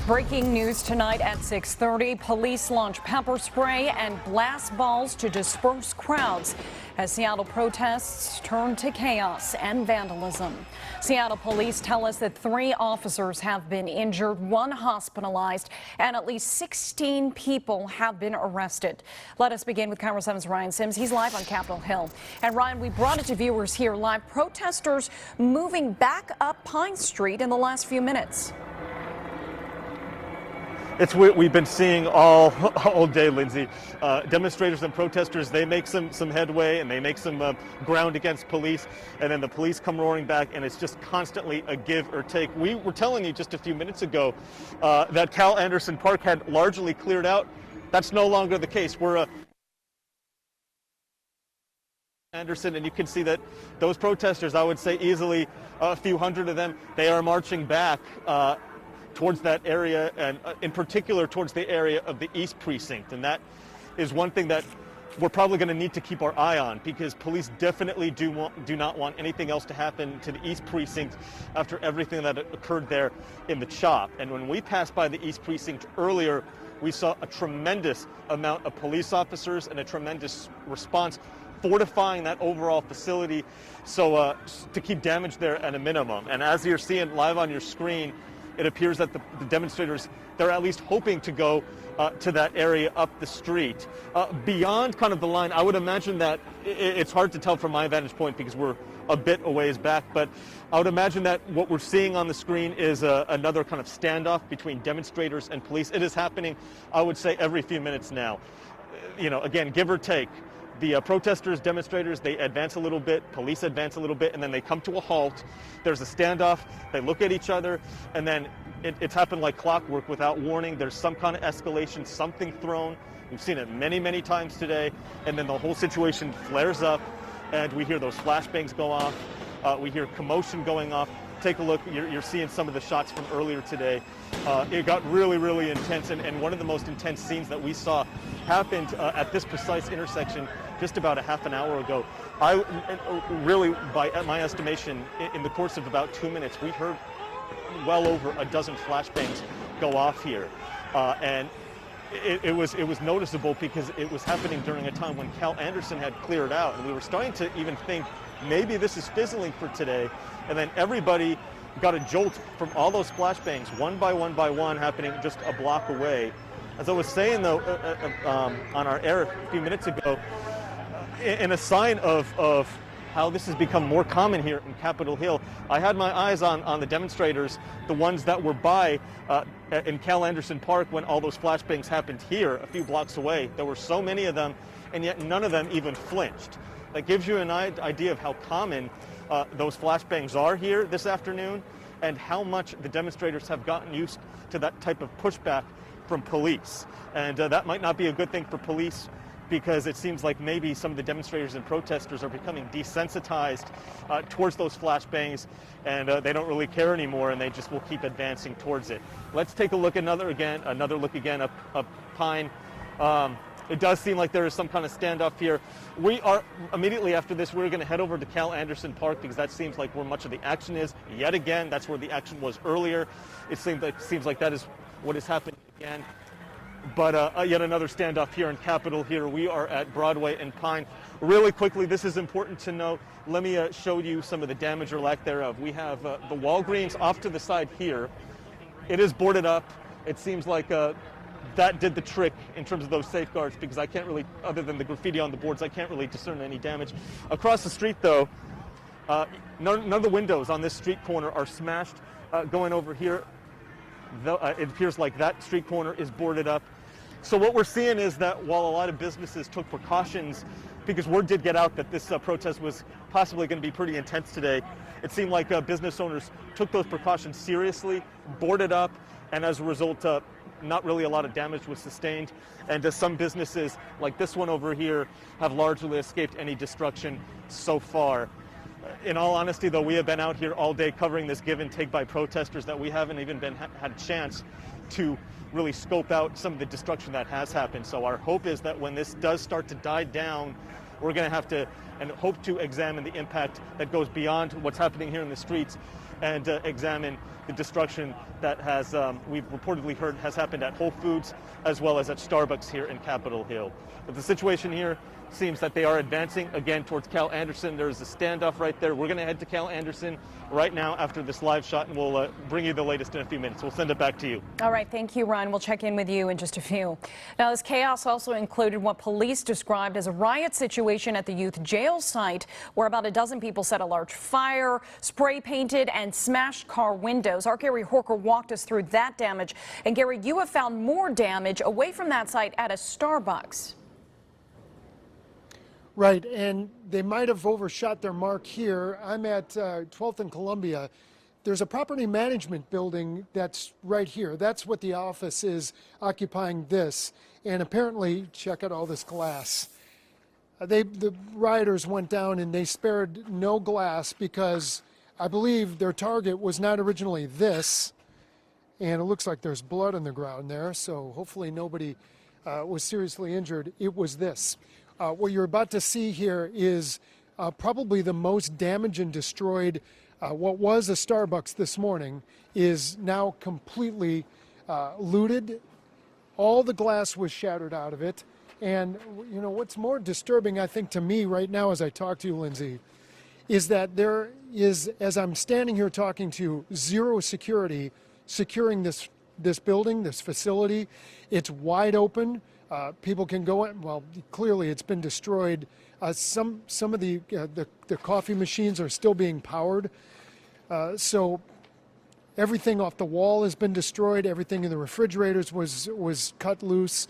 Breaking news tonight at 6:30. Police launch pepper spray and blast balls to disperse crowds as Seattle protests turn to chaos and vandalism. Seattle police tell us that 3 officers have been injured, 1 hospitalized, and at least 16 people have been arrested. Let us begin with KIRO 7's Ryan Sims. He's live on Capitol Hill. And Ryan, we brought it to viewers here live. Protesters moving back up Pine Street in the last few minutes. It's what we've been seeing all day, Lindsay. Demonstrators and protesters, they make some headway and they make some ground against police, and then the police come roaring back, and it's just constantly a give or take. We were telling you just a few minutes ago that Cal Anderson Park had largely cleared out. That's no longer the case. We're Anderson, and you can see that those protesters, I would say easily a few hundred of them, they are marching back towards that area, and in particular towards the area of the East Precinct. And that is one thing that we're probably going to need to keep our eye on, because police definitely do not want anything else to happen to the East Precinct after everything that occurred there in the CHOP. And when we passed by the East Precinct earlier, we saw a tremendous amount of police officers and a tremendous response fortifying that overall facility, so to keep damage there at a minimum. And as you're seeing live on your screen, it appears that the demonstrators, they're at least hoping to go to that area up the street. Beyond kind of the line, I would imagine that it's hard to tell from my vantage point because we're a bit a ways back, but I would imagine that what we're seeing on the screen is another kind of standoff between demonstrators and police. It is happening, I would say, every few minutes now. You know, again, give or take. The protesters, demonstrators, they advance a little bit, police advance a little bit, and then they come to a halt. There's a standoff, they look at each other, and then it's happened like clockwork without warning. There's some kind of escalation, something thrown. We've seen it many, many times today, and then the whole situation flares up, and we hear those flashbangs go off. We hear commotion going off. Take a look, you're seeing some of the shots from earlier today. It got really, really intense, and one of the most intense scenes that we saw happened at this precise intersection just about a half an hour ago. Really, by my estimation, in the course of about 2 minutes, we heard well over a dozen flashbangs go off here. And it was noticeable because it was happening during a time when Cal Anderson had cleared out, and we were starting to even think maybe this is fizzling for today. And then everybody got a jolt from all those flashbangs, one by one, happening just a block away. As I was saying, though, on our air a few minutes ago, in a sign of how this has become more common here in Capitol Hill, I had my eyes on the demonstrators, the ones that were by in Cal Anderson Park when all those flashbangs happened here a few blocks away. There were so many of them, and yet none of them even flinched. That gives you an idea of how common those flashbangs are here this afternoon, and how much the demonstrators have gotten used to that type of pushback from police. And that might not be a good thing for police, because it seems like maybe some of the demonstrators and protesters are becoming desensitized towards those flashbangs, and they don't really care anymore, and they just will keep advancing towards it. Let's take a look another look again up Pine. It does seem like there is some kind of standoff here. We are, immediately after this, we're going to head over to Cal Anderson Park, because that seems like where much of the action is. Yet again, that's where the action was earlier. It seems like that is what is happening again. But yet another standoff here in Capitol. Here we are at Broadway and Pine. Really quickly, this is important to know. Let me show you some of the damage or lack thereof. We have the Walgreens off to the side here. It is boarded up. It seems like that did the trick in terms of those safeguards, because I can't really, other than the graffiti on the boards, I can't really discern any damage. Across the street, though, none of the windows on this street corner are smashed. Going over here, it appears like that street corner is boarded up. So what we're seeing is that while a lot of businesses took precautions, because word did get out that this protest was possibly going to be pretty intense today, it seemed like business owners took those precautions seriously, boarded up, and as a result, not really a lot of damage was sustained. And some businesses, like this one over here, have largely escaped any destruction so far. In all honesty, though, we have been out here all day covering this give and take by protesters that we haven't even had a chance to really scope out some of the destruction that has happened. So our hope is that when this does start to die down, we're going to have to and hope to examine the impact that goes beyond what's happening here in the streets and examine the destruction that has, we've reportedly heard, has happened at Whole Foods as well as at Starbucks here in Capitol Hill. But the situation here seems that they are advancing again towards Cal Anderson. There's a standoff right there. We're going to head to Cal Anderson right now after this live shot, and we'll bring you the latest in a few minutes. We'll send it back to you. All right. Thank you, Ryan. We'll check in with you in just a few. Now, this chaos also included what police described as a riot situation at the youth jail site, where about a dozen people set a large fire, spray painted, and smashed car windows. Our Gary Horker walked us through that damage. And Gary, you have found more damage away from that site at a Starbucks. Right, and they might have overshot their mark here. I'm at 12th and Columbia. There's a property management building that's right here. That's what the office is, occupying this. And apparently, check out all this glass. The rioters went down and they spared no glass because I believe their target was not originally this. And it looks like there's blood on the ground there, so hopefully nobody was seriously injured. It was this. What you're about to see here is probably the most damaged and destroyed. What was a Starbucks this morning is now completely looted. All the glass was shattered out of it. And, you know, what's more disturbing, I think, to me right now as I talk to you, Lindsay, is that there is, as I'm standing here talking to you, zero security securing this building, this facility. It's wide open. People can go in. Well, clearly it's been destroyed. Some of the coffee machines are still being powered. So everything off the wall has been destroyed. Everything in the refrigerators was cut loose.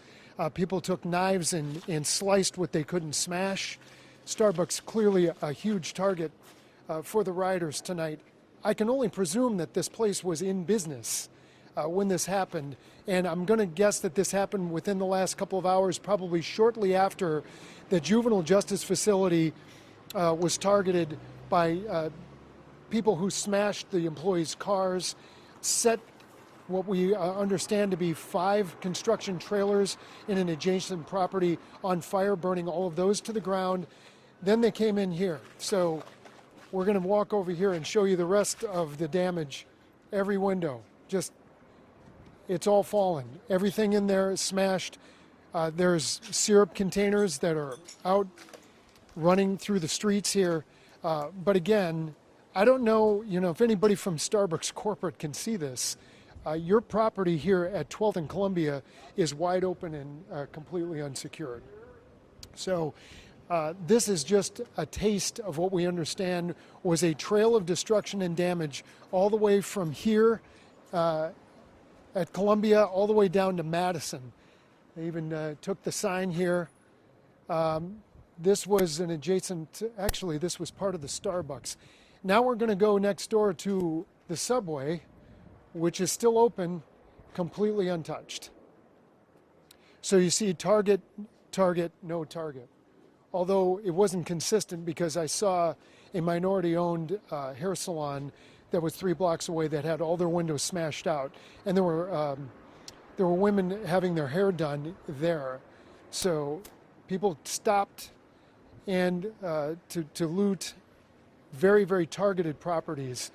People took knives and sliced what they couldn't smash. Starbucks clearly a huge target for the rioters tonight. I can only presume that this place was in business when this happened. And I'm going to guess that this happened within the last couple of hours, probably shortly after the juvenile justice facility was targeted by people who smashed the employees' cars, set what we understand to be 5 construction trailers in an adjacent property on fire, burning all of those to the ground. Then they came in here. So we're going to walk over here and show you the rest of the damage. Every window, just, it's all fallen. Everything in there is smashed. There's syrup containers that are out running through the streets here. But again, I don't know, if anybody from Starbucks corporate can see this. Your property here at 12th and Columbia is wide open and completely unsecured. So this is just a taste of what we understand was a trail of destruction and damage all the way from here at Columbia all the way down to Madison. They even took the sign here. This was an adjacent, actually this was part of the Starbucks. Now we're going to go next door to the Subway, which is still open, completely untouched. So you see Target, no Target. Although it wasn't consistent because I saw a minority-owned hair salon that was 3 blocks away that had all their windows smashed out. And there were women having their hair done there. So people stopped and to loot very, very targeted properties.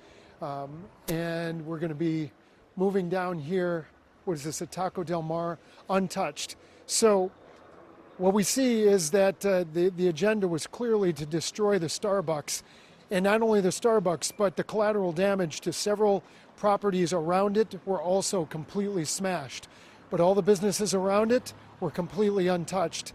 And we're going to be moving down here. What is this, at Taco Del Mar? Untouched. So what we see is that the agenda was clearly to destroy the Starbucks. And not only the Starbucks, but the collateral damage to several properties around it were also completely smashed. But all the businesses around it were completely untouched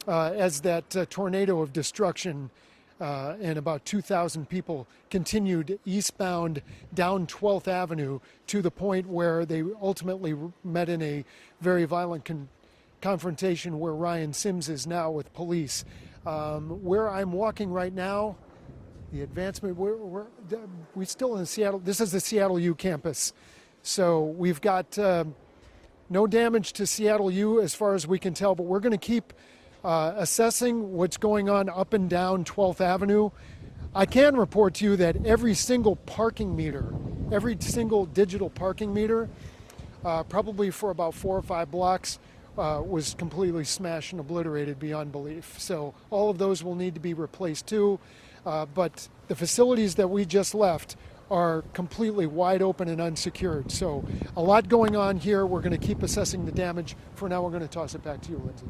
as that tornado of destruction and about 2,000 people continued eastbound down 12th Avenue to the point where they ultimately met in a very violent confrontation where Ryan Sims is now with police. Where I'm walking right now, the advancement, we're still in Seattle. This is the Seattle U campus. So we've got no damage to Seattle U as far as we can tell, but we're going to keep assessing what's going on up and down 12th Avenue. I can report to you that every single parking meter, every single digital parking meter, probably for about 4 or 5 blocks, was completely smashed and obliterated beyond belief. So all of those will need to be replaced too. But the facilities that we just left are completely wide open and unsecured. So a lot going on here. We're going to keep assessing the damage. For now, we're going to toss it back to you, Lindsay.